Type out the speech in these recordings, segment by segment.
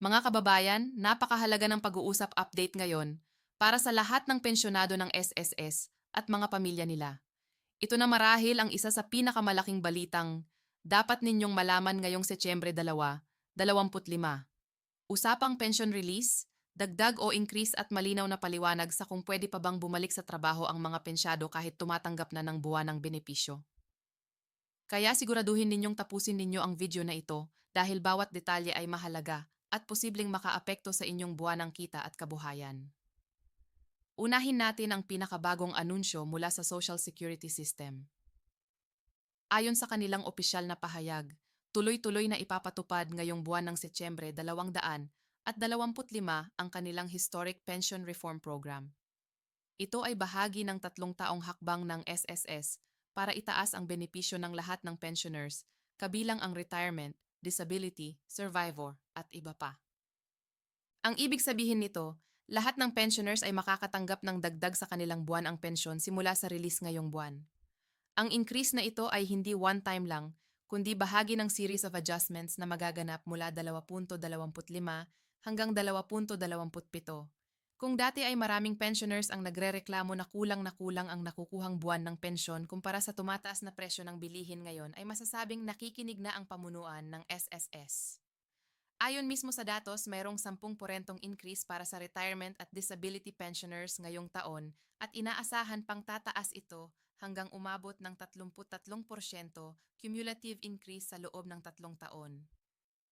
Mga kababayan, napakahalaga ng pag-uusap update ngayon para sa lahat ng pensyonado ng SSS at mga pamilya nila. Ito na marahil ang isa sa pinakamalaking balitang dapat ninyong malaman ngayong Setyembre 2, 25. Usapang pension release, dagdag o increase at malinaw na paliwanag sa kung pwede pa bang bumalik sa trabaho ang mga pensyado kahit tumatanggap na ng buwanang benepisyo. Kaya siguraduhin ninyong tapusin ninyo ang video na ito dahil bawat detalye ay mahalaga at posibleng makaapekto sa inyong buwanang kita at kabuhayan. Unahin natin ang pinakabagong anunsyo mula sa Social Security System. Ayon sa kanilang opisyal na pahayag, tuloy-tuloy na ipapatupad ngayong buwan ng Setyembre 2025 ang kanilang Historic Pension Reform Program. Ito ay bahagi ng 3 taong hakbang ng SSS para itaas ang benepisyo ng lahat ng pensioners, kabilang ang retirement, disability, survivor, at iba pa. Ang ibig sabihin nito, lahat ng pensioners ay makakatanggap ng dagdag sa kanilang buwan ang pensyon simula sa release ngayong buwan. Ang increase na ito ay hindi one-time lang, kundi bahagi ng series of adjustments na magaganap mula 2.25 hanggang 2.27. Kung dati ay maraming pensioners ang nagrereklamo na kulang ang nakukuhang buwan ng pensyon kumpara sa tumataas na presyo ng bilihin ngayon, ay masasabing nakikinig na ang pamunuan ng SSS. Ayon mismo sa datos, mayroong 10% increase para sa retirement at disability pensioners ngayong taon at inaasahan pang tataas ito hanggang umabot ng 33% cumulative increase sa loob ng 3 taon.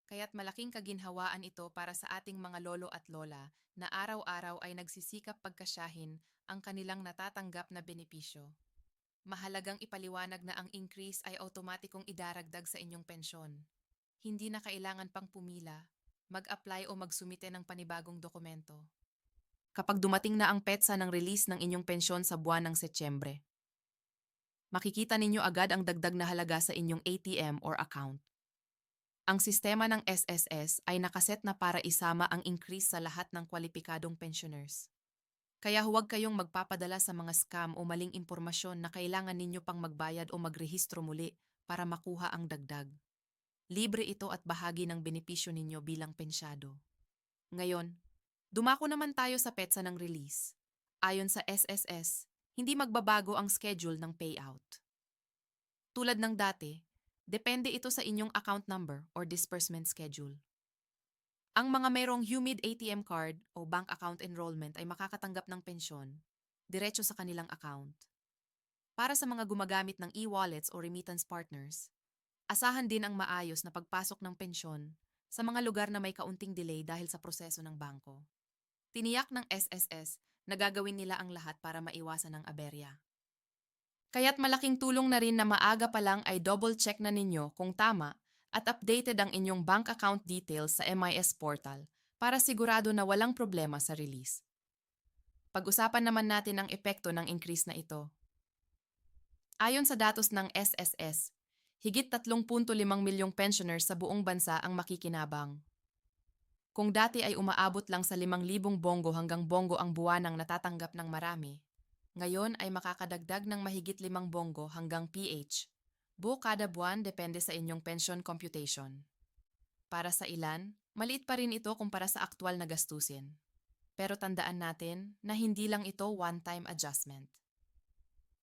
Kaya't malaking kaginhawaan ito para sa ating mga lolo at lola na araw-araw ay nagsisikap pagkasyahin ang kanilang natatanggap na benepisyo. Mahalagang ipaliwanag na ang increase ay automatikong idaragdag sa inyong pensyon. Hindi na kailangan pang pumila, mag-apply o magsumite ng panibagong dokumento. Kapag dumating na ang petsa ng release ng inyong pensyon sa buwan ng Setyembre, makikita ninyo agad ang dagdag na halaga sa inyong ATM or account. Ang sistema ng SSS ay nakaset na para isama ang increase sa lahat ng kwalipikadong pensioners. Kaya huwag kayong magpapadala sa mga scam o maling impormasyon na kailangan ninyo pang magbayad o magrehistro muli para makuha ang dagdag. Libre ito at bahagi ng benepisyo ninyo bilang pensyado. Ngayon, dumako naman tayo sa petsa ng release. Ayon sa SSS, hindi magbabago ang schedule ng payout. Tulad ng dati, depende ito sa inyong account number or disbursement schedule. Ang mga mayroong humid ATM card o bank account enrollment ay makakatanggap ng pensyon diretso sa kanilang account. Para sa mga gumagamit ng e-wallets o remittance partners, asahan din ang maayos na pagpasok ng pensyon sa mga lugar na may kaunting delay dahil sa proseso ng bangko. Tiniyak ng SSS na gagawin nila ang lahat para maiwasan ang aberya. Kaya't malaking tulong na rin na maaga pa lang ay double-check na ninyo kung tama at updated ang inyong bank account details sa MIS portal para sigurado na walang problema sa release. Pag-usapan naman natin ang epekto ng increase na ito. Ayon sa datos ng SSS, higit 3.5 milyong pensioners sa buong bansa ang makikinabang. Kung dati ay umaabot lang sa 5,000 bonggo hanggang bonggo ang buwanang natatanggap ng marami, ngayon ay makakadagdag ng mahigit 5 bonggo hanggang PH. Buo kada buwan depende sa inyong pension computation. Para sa ilan, maliit pa rin ito kumpara sa aktwal na gastusin. Pero tandaan natin na hindi lang ito one-time adjustment.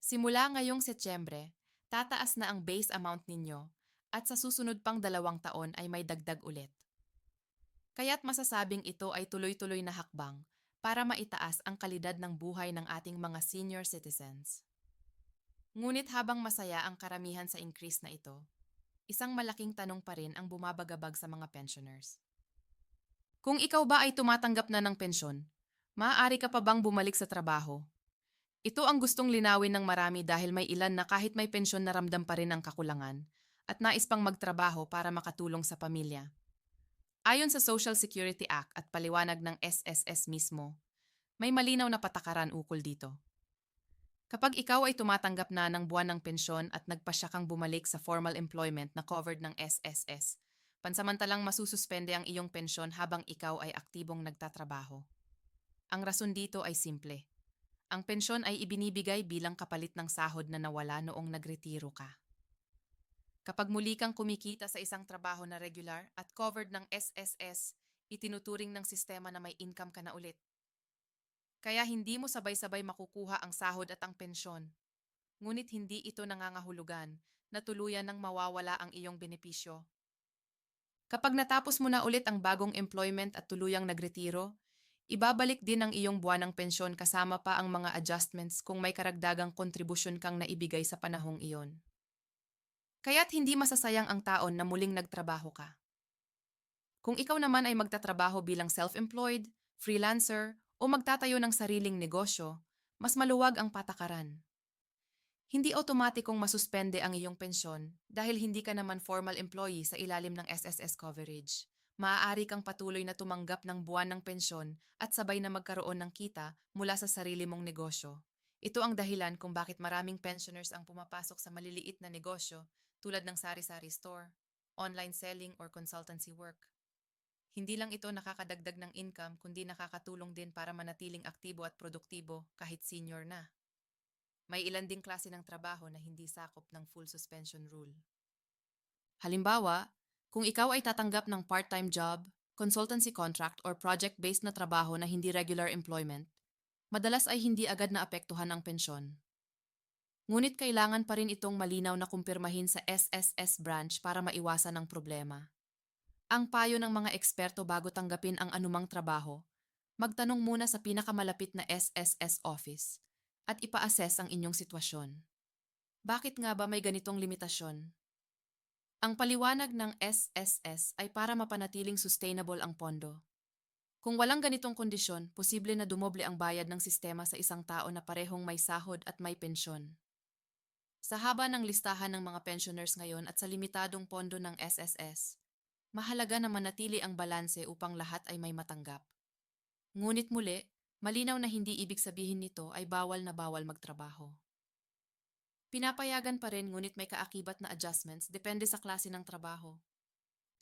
Simula ngayong Setyembre, tataas na ang base amount ninyo at sa susunod pang 2 taon ay may dagdag ulit. Kaya't masasabing ito ay tuloy-tuloy na hakbang para maitaas ang kalidad ng buhay ng ating mga senior citizens. Ngunit habang masaya ang karamihan sa increase na ito, isang malaking tanong pa rin ang bumabagabag sa mga pensioners. Kung ikaw ba ay tumatanggap na ng pensyon, maaari ka pa bang bumalik sa trabaho? Ito ang gustong linawin ng marami dahil may ilan na kahit may pensyon na ramdam pa rin ang kakulangan at nais pang magtrabaho para makatulong sa pamilya. Ayon sa Social Security Act at paliwanag ng SSS mismo, may malinaw na patakaran ukol dito. Kapag ikaw ay tumatanggap na ng buwan ng pensyon at nagpasya kang bumalik sa formal employment na covered ng SSS, pansamantalang masususpende ang iyong pensyon habang ikaw ay aktibong nagtatrabaho. Ang rason dito ay simple. Ang pensyon ay ibinibigay bilang kapalit ng sahod na nawala noong nagretiro ka. Kapag muli kang kumikita sa isang trabaho na regular at covered ng SSS, itinuturing ng sistema na may income ka na ulit. Kaya hindi mo sabay-sabay makukuha ang sahod at ang pensyon. Ngunit hindi ito nangangahulugan na tuluyan ng mawawala ang iyong benepisyo. Kapag natapos mo na ulit ang bagong employment at tuluyang nagretiro, ibabalik din ang iyong buwanang pensyon kasama pa ang mga adjustments kung may karagdagang kontribusyon kang naibigay sa panahong iyon. Kaya't hindi masasayang ang taon na muling nagtrabaho ka. Kung ikaw naman ay magtatrabaho bilang self-employed, freelancer, o magtatayo ng sariling negosyo, mas maluwag ang patakaran. Hindi otomatikong masuspende ang iyong pensyon dahil hindi ka naman formal employee sa ilalim ng SSS coverage. Maaari kang patuloy na tumanggap ng buwan ng pensyon at sabay na magkaroon ng kita mula sa sarili mong negosyo. Ito ang dahilan kung bakit maraming pensioners ang pumapasok sa maliliit na negosyo tulad ng sari-sari store, online selling or consultancy work. Hindi lang ito nakakadagdag ng income kundi nakakatulong din para manatiling aktibo at produktibo kahit senior na. May ilan ding klase ng trabaho na hindi sakop ng full suspension rule. Halimbawa, kung ikaw ay tatanggap ng part-time job, consultancy contract or project-based na trabaho na hindi regular employment, madalas ay hindi agad naapektuhan ang pensyon. Ngunit kailangan pa rin itong malinaw na kumpirmahin sa SSS branch para maiwasan ang problema. Ang payo ng mga eksperto bago tanggapin ang anumang trabaho, magtanong muna sa pinakamalapit na SSS office at ipa-assess ang inyong sitwasyon. Bakit nga ba may ganitong limitasyon? Ang paliwanag ng SSS ay para mapanatiling sustainable ang pondo. Kung walang ganitong kondisyon, posible na dumoble ang bayad ng sistema sa isang tao na parehong may sahod at may pensyon. Sa haba ng listahan ng mga pensioners ngayon at sa limitadong pondo ng SSS, mahalaga na manatili ang balanse upang lahat ay may matanggap. Ngunit muli, malinaw na hindi ibig sabihin nito ay bawal na bawal magtrabaho. Pinapayagan pa rin ngunit may kaakibat na adjustments depende sa klase ng trabaho.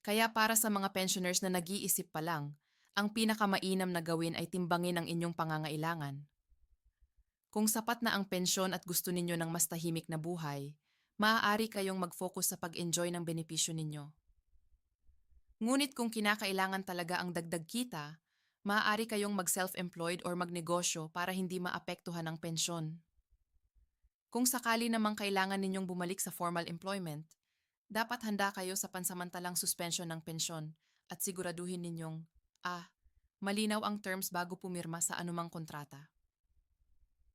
Kaya para sa mga pensioners na nag-iisip pa lang, ang pinakamainam na gawin ay timbangin ang inyong pangangailangan. Kung sapat na ang pensyon at gusto ninyo ng mas tahimik na buhay, maaari kayong mag-focus sa pag-enjoy ng benepisyo ninyo. Ngunit kung kinakailangan talaga ang dagdag kita, maaari kayong mag-self-employed or magnegosyo para hindi maapektuhan ang pensyon. Kung sakali namang kailangan ninyong bumalik sa formal employment, dapat handa kayo sa pansamantalang suspension ng pensyon at siguraduhin ninyong, malinaw ang terms bago pumirma sa anumang kontrata.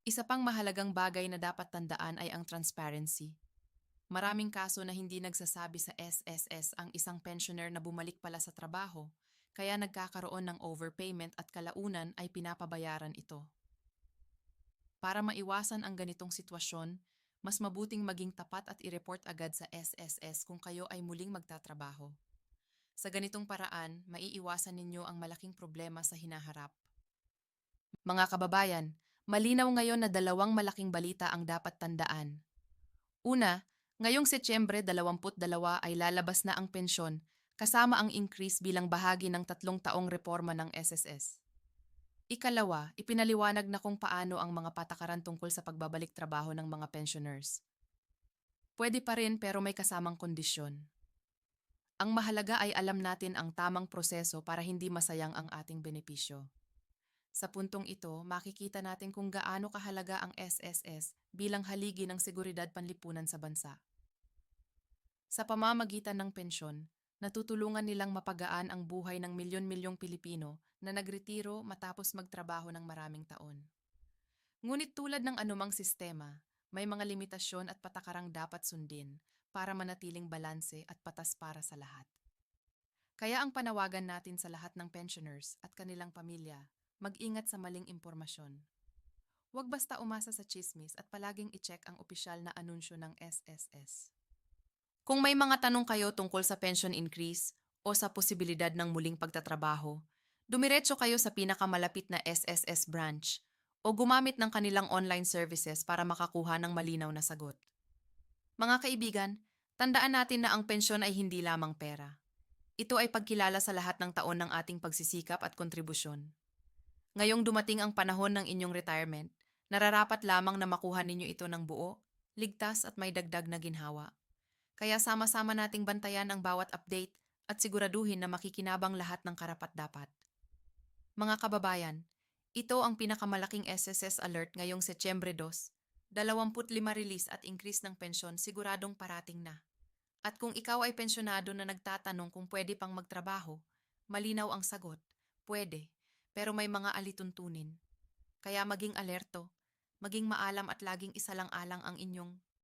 Isa pang mahalagang bagay na dapat tandaan ay ang transparency. Maraming kaso na hindi nagsasabi sa SSS ang isang pensioner na bumalik pala sa trabaho, kaya nagkakaroon ng overpayment at kalaunan ay pinapabayaran ito. Para maiwasan ang ganitong sitwasyon, mas mabuting maging tapat at i-report agad sa SSS kung kayo ay muling magtatrabaho. Sa ganitong paraan, maiiwasan ninyo ang malaking problema sa hinaharap. Mga kababayan, malinaw ngayon na dalawang malaking balita ang dapat tandaan. Una, ngayong Setyembre 22 ay lalabas na ang pensyon kasama ang increase bilang bahagi ng 3 taong reforma ng SSS. Ikalawa, ipinaliwanag na kung paano ang mga patakaran tungkol sa pagbabalik trabaho ng mga pensioners. Pwede pa rin pero may kasamang kondisyon. Ang mahalaga ay alam natin ang tamang proseso para hindi masayang ang ating benepisyo. Sa puntong ito, makikita natin kung gaano kahalaga ang SSS bilang haligi ng seguridad panlipunan sa bansa. Sa pamamagitan ng pensyon, natutulungan nilang mapagaan ang buhay ng milyon-milyong Pilipino na nagretiro matapos magtrabaho ng maraming taon. Ngunit tulad ng anumang sistema, may mga limitasyon at patakarang dapat sundin para manatiling balanse at patas para sa lahat. Kaya ang panawagan natin sa lahat ng pensioners at kanilang pamilya, mag-ingat sa maling impormasyon. Huwag basta umasa sa chismis at palaging i-check ang opisyal na anunsyo ng SSS. Kung may mga tanong kayo tungkol sa pension increase o sa posibilidad ng muling pagtatrabaho, dumiretso kayo sa pinakamalapit na SSS branch o gumamit ng kanilang online services para makakuha ng malinaw na sagot. Mga kaibigan, tandaan natin na ang pensyon ay hindi lamang pera. Ito ay pagkilala sa lahat ng taon ng ating pagsisikap at kontribusyon. Ngayong dumating ang panahon ng inyong retirement, nararapat lamang na makuha ninyo ito ng buo, ligtas at may dagdag na ginhawa. Kaya sama-sama nating bantayan ang bawat update at siguraduhin na makikinabang lahat ng karapat-dapat. Mga kababayan, ito ang pinakamalaking SSS alert ngayong Setyembre 2. 25 release at increase ng pensyon siguradong parating na. At kung ikaw ay pensyonado na nagtatanong kung pwede pang magtrabaho, malinaw ang sagot, pwede, pero may mga alituntunin. Kaya maging alerto, maging maalam at laging isalang-alang ang inyong